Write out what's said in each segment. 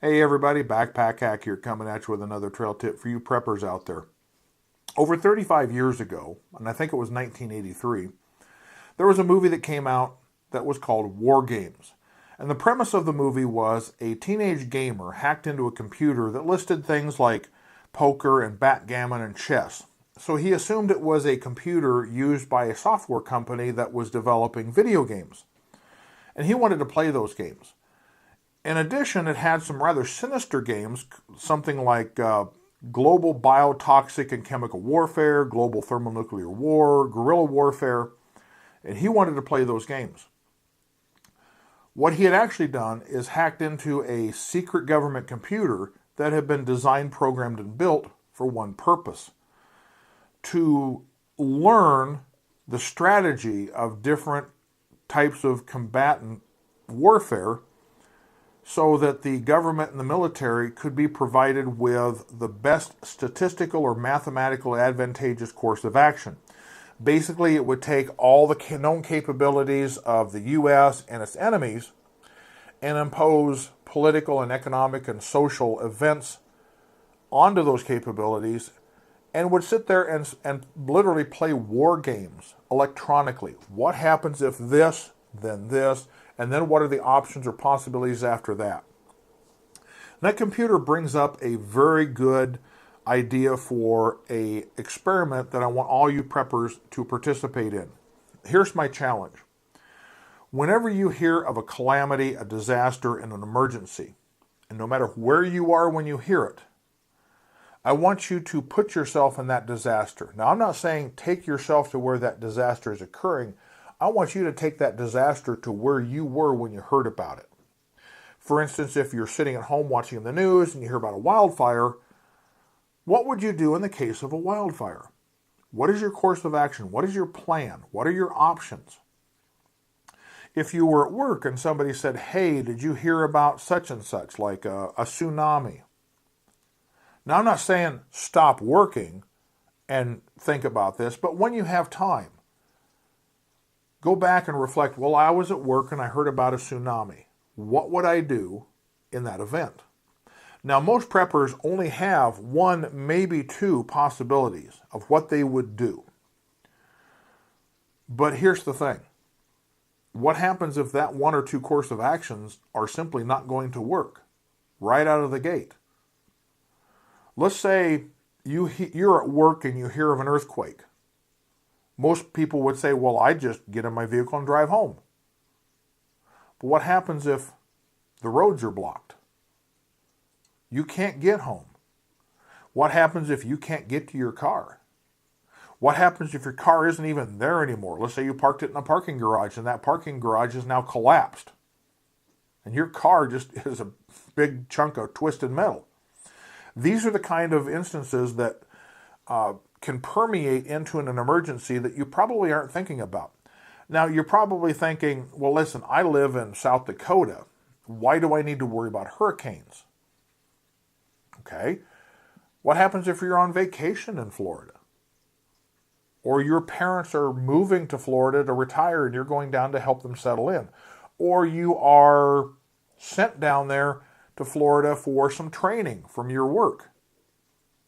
Hey everybody, Backpack Hack here coming at you with another trail tip for you preppers out there. Over 35 years ago, and I think it was 1983, there was a movie that came out that was called WarGames. And the premise of the movie was a teenage gamer hacked into a computer that listed things like poker and backgammon and chess. So he assumed it was a computer used by a software company that was developing video games. And he wanted to play those games. In addition, it had some rather sinister games, something like global biotoxic and chemical warfare, global thermonuclear war, guerrilla warfare, and he wanted to play those games. What he had actually done is hacked into a secret government computer that had been designed, programmed, and built for one purpose: to learn the strategy of different types of combatant warfare, so that the government and the military could be provided with the best statistical or mathematical advantageous course of action. Basically, it would take all the known capabilities of the U.S. and its enemies and impose political and economic and social events onto those capabilities, and would sit there and literally play war games electronically. What happens if this, then this, and then what are the options or possibilities after that? And that computer brings up a very good idea for an experiment that I want all you preppers to participate in. Here's my challenge. Whenever you hear of a calamity, a disaster, and an emergency, and no matter where you are when you hear it, I want you to put yourself in that disaster. Now, I'm not saying take yourself to where that disaster is occurring. I want you to take that disaster to where you were when you heard about it. For instance, if you're sitting at home watching the news and you hear about a wildfire, what would you do in the case of a wildfire? What is your course of action? What is your plan? What are your options? If you were at work and somebody said, hey, did you hear about such and such, like a tsunami? Now, I'm not saying stop working and think about this, but when you have time, go back and reflect, well, I was at work and I heard about a tsunami. What would I do in that event? Now, most preppers only have one, maybe two possibilities of what they would do. But here's the thing. What happens if that one or two course of actions are simply not going to work right out of the gate? Let's say you're at work and you hear of an earthquake. Most people would say, well, I just get in my vehicle and drive home. But what happens if the roads are blocked? You can't get home. What happens if you can't get to your car? What happens if your car isn't even there anymore? Let's say you parked it in a parking garage and that parking garage is now collapsed. And your car just is a big chunk of twisted metal. These are the kind of instances that can permeate into an emergency that you probably aren't thinking about. Now, you're probably thinking, well, listen, I live in South Dakota. Why do I need to worry about hurricanes? Okay. What happens if you're on vacation in Florida? Or your parents are moving to Florida to retire and you're going down to help them settle in? Or you are sent down there to Florida for some training from your work,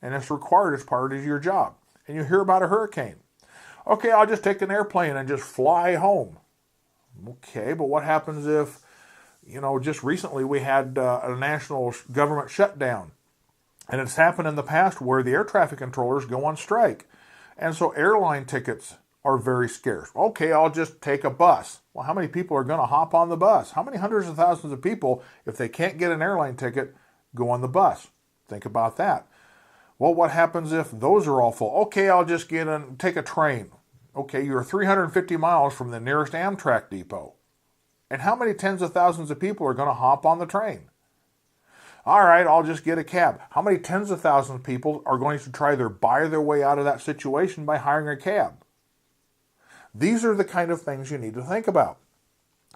and it's required as part of your job, and you hear about a hurricane. Okay, I'll just take an airplane and just fly home. Okay, but what happens if, just recently we had a national government shutdown, and it's happened in the past where the air traffic controllers go on strike, and so airline tickets are very scarce. Okay, I'll just take a bus. Well, how many people are going to hop on the bus? How many hundreds of thousands of people, if they can't get an airline ticket, go on the bus? Think about that. Well, what happens if those are all full? Okay, I'll just take a train. Okay, you're 350 miles from the nearest Amtrak depot. And how many tens of thousands of people are going to hop on the train? All right, I'll just get a cab. How many tens of thousands of people are going to try to buy their way out of that situation by hiring a cab? These are the kind of things you need to think about.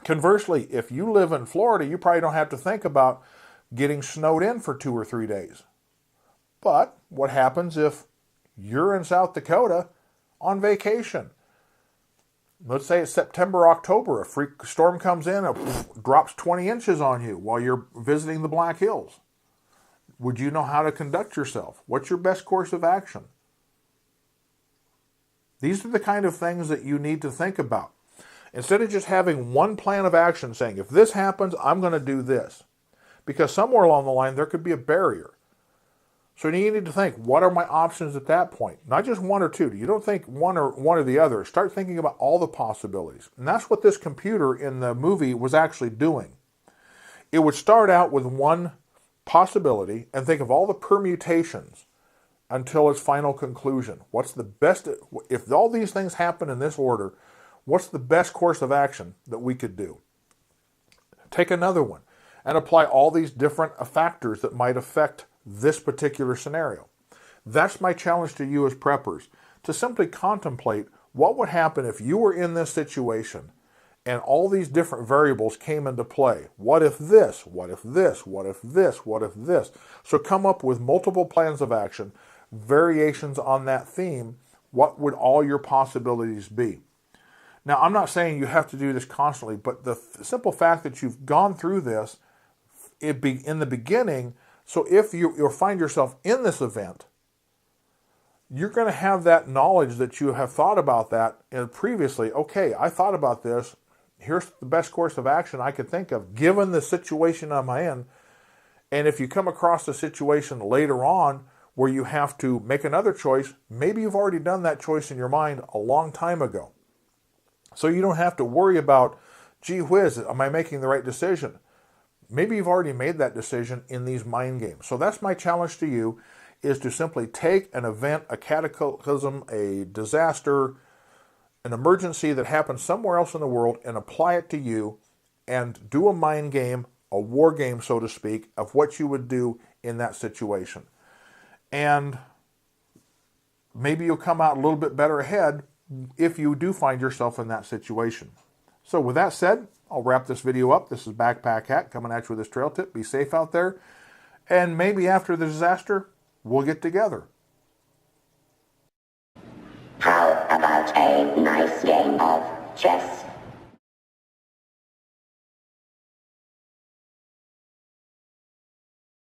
Conversely, if you live in Florida, you probably don't have to think about getting snowed in for 2 or 3 days. But what happens if you're in South Dakota on vacation? Let's say it's September, October, a freak storm comes in, drops 20 inches on you while you're visiting the Black Hills. Would you know how to conduct yourself? What's your best course of action? These are the kind of things that you need to think about. Instead of just having one plan of action saying, if this happens, I'm going to do this. Because somewhere along the line, there could be a barrier. So you need to think, what are my options at that point? Not just one or two. You don't think one or the other. Start thinking about all the possibilities. And that's what this computer in the movie was actually doing. It would start out with one possibility and think of all the permutations until its final conclusion. What's the best, if all these things happen in this order, what's the best course of action that we could do? Take another one and apply all these different factors that might affect this particular scenario. That's my challenge to you as preppers, to simply contemplate what would happen if you were in this situation and all these different variables came into play. What if this? What if this? What if this? What if this? So come up with multiple plans of action, variations on that theme. What would all your possibilities be? Now, I'm not saying you have to do this constantly, but the simple fact that you've gone through this in the beginning, so if you'll find yourself in this event, you're going to have that knowledge that you have thought about that previously. Okay, I thought about this. Here's the best course of action I could think of, given the situation I'm in. And if you come across a situation later on where you have to make another choice, maybe you've already done that choice in your mind a long time ago. So you don't have to worry about, gee whiz, am I making the right decision? Maybe you've already made that decision in these mind games. So that's my challenge to you, is to simply take an event, a cataclysm, a disaster, an emergency that happens somewhere else in the world, and apply it to you and do a mind game, a war game, so to speak, of what you would do in that situation. And maybe you'll come out a little bit better ahead if you do find yourself in that situation. So with that said, I'll wrap this video up. This is Backpack Hack coming at you with this trail tip. Be safe out there. And maybe after the disaster, we'll get together. How about a nice game of chess?